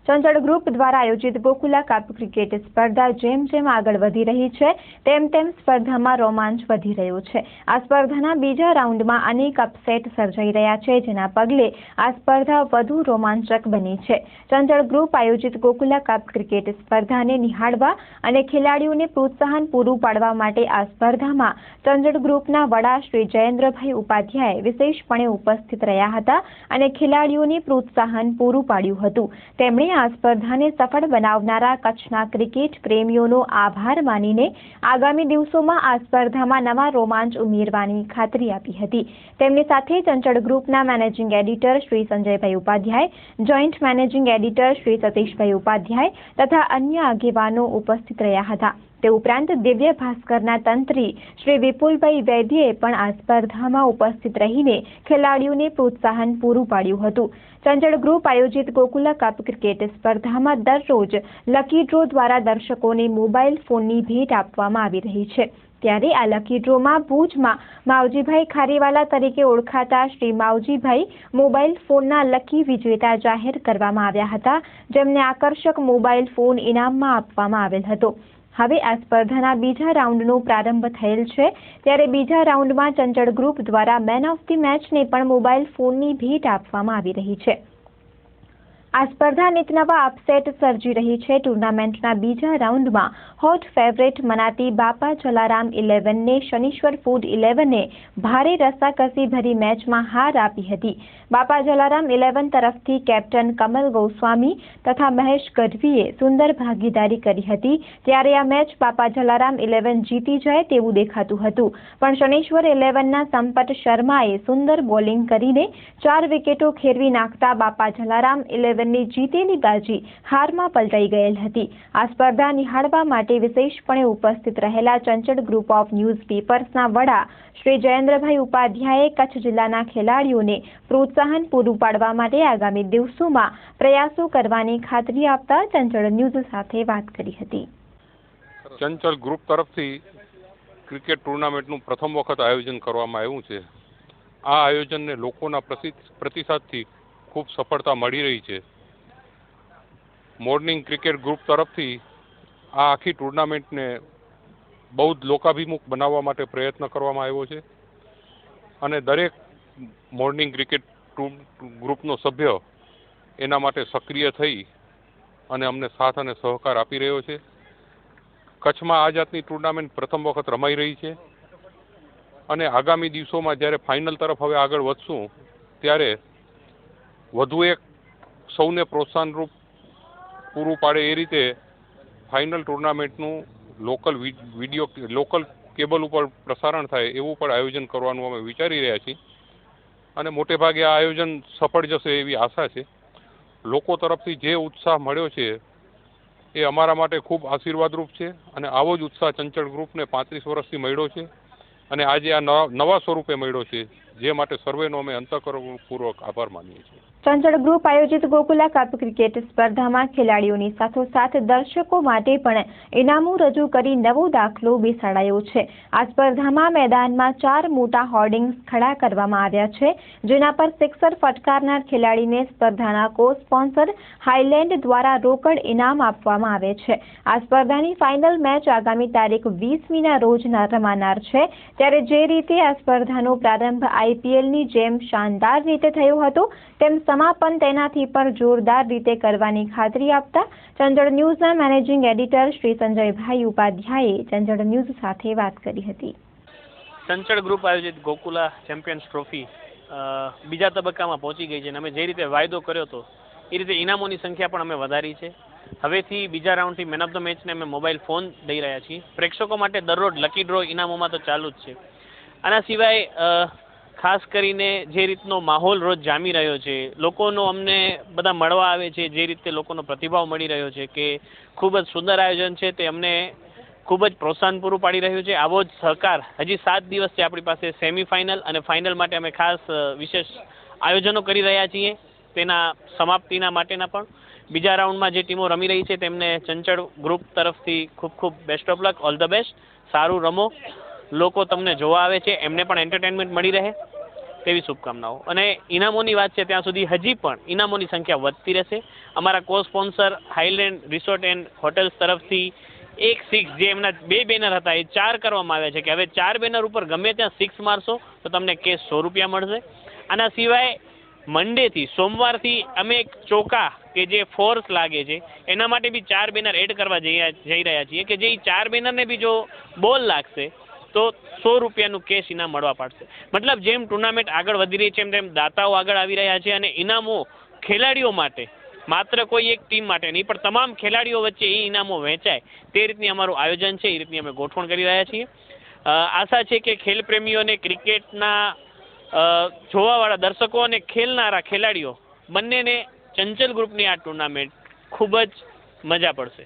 ચંચળ group દ્વારા આયોજિત ગોકુલા cup cricket સ્પર્ધા જેમ જેમ આગળ વધી રહી છે તેમ તેમ સ્પર્ધામાં રોમાંચ વધી રહ્યો છે। આ સ્પર્ધાના બીજા રાઉન્ડમાં અનેક અપસેટ સર્જાઈ રહ્યા છે, જેના પગલે આ સ્પર્ધા વધુ રોમાંચક બની છે। ચંચળ ગ્રુપ આયોજિત ગોકુલા કપ ક્રિકેટ સ્પર્ધાને નિહાળવા અને ખેલાડીઓને પ્રોત્સાહન પૂરું પાડવા માટે આ સ્પર્ધામાં ચંચળ ગ્રુપના વડા શ્રી જયેન્દ્રભાઈ ઉપાધ્યાય વિશેષપણે ઉપસ્થિત રહ્યા હતા અને ખેલાડીઓને પ્રોત્સાહન પૂરું પાડ્યું હતું। તેમણે આ સ્પર્ધાને સફળ બનાવનારા કચ્છના ક્રિકેટ પ્રેમીઓનો આભાર માનીને આગામી દિવસોમાં આ સ્પર્ધામાં નવા રોમાંચ ઉમેરવાની ખાતરી આપી હતી। તેમની સાથે ચંચળ ગ્રુપના managing editor Shri Sanjaybhai Upadhyay, joint managing editor Shri Satishbhai Upadhyay તથા અન્ય આગેવાનો ઉપસ્થિત રહ્યા હતા। તે ઉપરાંત દિવ્ય ભાસ્કરના તંત્રી શ્રી વિપુલભાઈ વૈદ્યએ પણ આ સ્પર્ધામાં ઉપસ્થિત રહીને ખેલાડીઓને પ્રોત્સાહન પૂરું પાડ્યું હતું। ચંચળ ગ્રુપ આયોજિત ગોકુલા કપ ક્રિકેટ સ્પર્ધામાં દરરોજ લકી ડ્રો દ્વારા દર્શકોને મોબાઈલ ફોનની ભેટ આપવામાં આવી રહી છે। ત્યારે આ લકી ડ્રોમાં ભુજમાં માવજીભાઈ ખારીવાલા તરીકે ઓળખાતા શ્રી માવજીભાઈ મોબાઈલ ફોનના લકી વિજેતા જાહેર કરવામાં આવ્યા હતા, જેમને આકર્ષક મોબાઈલ ફોન ઇનામમાં આપવામાં આવેલ હતો। હવે આ સ્પર્ધાના બીજા રાઉન્ડનો પ્રારંભ થયેલ છે, ત્યારે બીજા રાઉન્ડમાં ચંચળ ગ્રુપ દ્વારા મેન ઓફ ધી મેચને પણ મોબાઈલ ફોનની ભેટ આપવામાં આવી રહી છે। આ સ્પર્ધા નિતનવા અપસેટ સર્જી રહી છે। ટુર્નામેન્ટના બીજા રાઉન્ડમાં હોટ ફેવરેટ મનાતી બાપા જલારામ 11ને શનીશ્વર ફૂડ 11એ ભારે રસાકસી ભરી મેચમાં હાર આપી હતી। બાપા જલારામ 11 તરફથી કેપ્ટન કમલ ગોસ્વામી તથા મહેશ ગઢવીએ સુંદર ભાગીદારી કરી હતી, ત્યારે આ મેચ બાપા જલારામ 11 જીતી જાય તેવું દેખાતું હતું, પણ શનીશ્વર 11ના સંપત શર્માએ સુંદર બોલિંગ કરીને 4 વિકેટો ખેરવી નાખતા બાપા જલારામ 11ની જીતેલી બાજી હારમાં પલટાઈ ગયેલ હતી। આ સ્પર્ધા નિહાળવા માટે વિશેષપણે ઉપસ્થિત રહેલા ચંચળ ગ્રુપ ઓફ ન્યૂઝપેપર્સના વડા શ્રી જયેન્દ્રભાઈ ઉપાધ્યાયે કચ્છ જિલ્લાના ખેલાડીઓને પ્રોત્સાહન પૂરું પાડવા માટે આગામી દિવસોમાં પ્રયાસો કરવાની ખાતરી આપતા ચંચળ ન્યૂઝ સાથે વાત કરી હતી। ચંચળ ગ્રુપ તરફથી ક્રિકેટ ટુર્નામેન્ટનું પ્રથમ વખત આયોજન કરવામાં આવ્યું છે। આ આયોજનને લોકોના પ્રતિસાદથી ખૂબ સફળતા મળી રહી છે। મોર્નિંગ ક્રિકેટ ગ્રુપ તરફથી આ આખી ટુર્નામેન્ટને બહુ જ લોકાભિમુખ બનાવવા માટે પ્રયત્ન કરવામાં આવ્યો છે અને દરેક મોર્નિંગ ક્રિકેટ ગ્રુપનો સભ્ય એના માટે સક્રિય થઈ અને અમને સાથ અને સહકાર આપી રહ્યો છે। કચ્છમાં આ જાતની ટુર્નામેન્ટ પ્રથમ વખત રમાઈ રહી છે અને આગામી દિવસોમાં જ્યારે ફાઇનલ તરફ હવે આગળ વધશું ત્યારે વધુ એક સૌને પ્રોત્સાહનરૂપ પૂરું પાડે એ રીતે ફાઇનલ ટુર્નામેન્ટનું લોકલ કેબલ ઉપર પ્રસારણ થાય એવું પણ આયોજન કરવાનું અમે વિચારી રહ્યા છીએ અને મોટે ભાગે આ આયોજન સફળ જશે એવી આશા છે। લોકો તરફથી જે ઉત્સાહ મળ્યો છે એ અમારા માટે ખૂબ આશીર્વાદરૂપ છે અને આવો જ ઉત્સાહ ચંચળ ગ્રુપને 35 વર્ષથી મળ્યો છે અને આજે આ નવા સ્વરૂપે મળ્યો છે, જે માટે સર્વેનો અમે અંતઃકરણપૂર્વક આભાર માનીએ છીએ। ચંચળ ગ્રુપ આયોજિત ગોકુલા કપ ક્રિકેટ સ્પર્ધામાં ખેલાડીઓની સાથોસાથ દર્શકો માટે પણ ઇનામો રજૂ કરી નવો દાખલો બેસાડાયો છે। આ સ્પર્ધામાં મેદાનમાં 4 મોટા હોર્ડિંગ્સ ખડા કરવામાં આવ્યા છે, જેના પર સિક્સર ફટકારનાર ખેલાડીને સ્પર્ધાના કો સ્પોન્સર હાઈલેન્ડ દ્વારા રોકડ ઇનામ આપવામાં આવે છે। આ સ્પર્ધાની ફાઇનલ મેચ આગામી તારીખ 20મીના રોજ રમાનાર છે, ત્યારે જે રીતે આ સ્પર્ધાનો પ્રારંભ IPLની જેમ શાનદાર રીતે થયો હતો, તેમ સમાપન તેનાથી પણ જોરદાર રીતે કરવાની ખાતરી આપતા ચંચળ ન્યૂઝના મેનેજિંગ એડિટર શ્રી સંજયભાઈ ઉપાધ્યાયે ચંચળ ન્યૂઝ સાથે વાત કરી હતી। ચંચળ ગ્રુપ આયોજિત ગોકુલા ચેમ્પિયન્સ ટ્રોફી બીજા તબક્કામાં પહોંચી ગઈ છે અને અમે જે રીતે વાયદો કર્યો હતો એ રીતે ઇનામોની સંખ્યા પણ અમે વધારી છે। હવેથી બીજા રાઉન્ડથી મેન ઓફ ધ મેચને અમે મોબાઈલ ફોન દઈ રહ્યા છીએ। પ્રેક્ષકો માટે દરરોજ લકી ડ્રો ઇનામોમાં તો ચાલુ જ છે। આના સિવાય ખાસ કરીને જે રીતનો માહોલ રોજ જામી રહ્યો છે, લોકોનો અમને બધા મળવા આવે છે, જે રીતે લોકોનો પ્રતિભાવ મળી રહ્યો છે કે ખૂબ જ સુંદર આયોજન છે, તે અમને ખૂબ જ પ્રોત્સાહન પૂરું પાડી રહ્યું છે। આવો જ સહકાર હજી 7 દિવસ છે આપણી પાસે સેમીફાઇનલ અને ફાઇનલ માટે અમે ખાસ વિશેષ આયોજનો કરી રહ્યા છીએ। તેના સમાપ્તિના માટેના પણ બીજા રાઉન્ડમાં જે ટીમો રમી રહી છે તેમને ચંચળ ગ્રુપ તરફથી ખૂબ ખૂબ best of luck, all the best. સારું રમો, લોકો તમને જોવા આવે છે એમને પણ એન્ટરટેનમેન્ટ મળી રહે। તેવી શુભકામનાઓ. અને ઇનામોની વાત છે ત્યાં સુધી હજી પણ ઇનામોની સંખ્યા વધતી રહેશે. અમારા કો સ્પોન્સર હાઈલેન્ડ રિસોર્ટ એન્ડ હોટેલ્સ તરફથી 1-6 જે એમના 2 બેનર હતા એ 4 કરવામાં આવ્યા છે કે હવે 4 બેનર ઉપર ગમે ત્યાં 6 મારશો તો તમને કેશ 100 રૂપિયા મળશે. આના સિવાય મંડેથી સોમવારથી અમે એક ચોકા કે જે ફોર્સ લાગે છે એના માટે બી 4 બેનર એડ કરવા જઈ રહ્યા છીએ કે જે 4 બેનરને બી જો બોલ લાગશે તો 100 રૂપિયાનું કેશ ઇનામ મળવા પાડશે. મતલબ જેમ ટુર્નામેન્ટ આગળ વધી રહી છે તેમ દાતાઓ આગળ આવી રહ્યા છે અને ઇનામો ખેલાડીઓ માટે માત્ર કોઈ એક ટીમ માટે નહીં પણ તમામ ખેલાડીઓ વચ્ચે એ ઇનામો વહેંચાય તે રીતની અમારું આયોજન છે. એ રીતની અમે ગોઠવણ કરી રહ્યા છીએ. આશા છે કે ખેલપ્રેમીઓને ક્રિકેટના જોવાવાળા દર્શકો અને ખેલનારા ખેલાડીઓ બંનેને ચંચલ ગ્રુપની આ ટુર્નામેન્ટ ખૂબ જ મજા પડશે.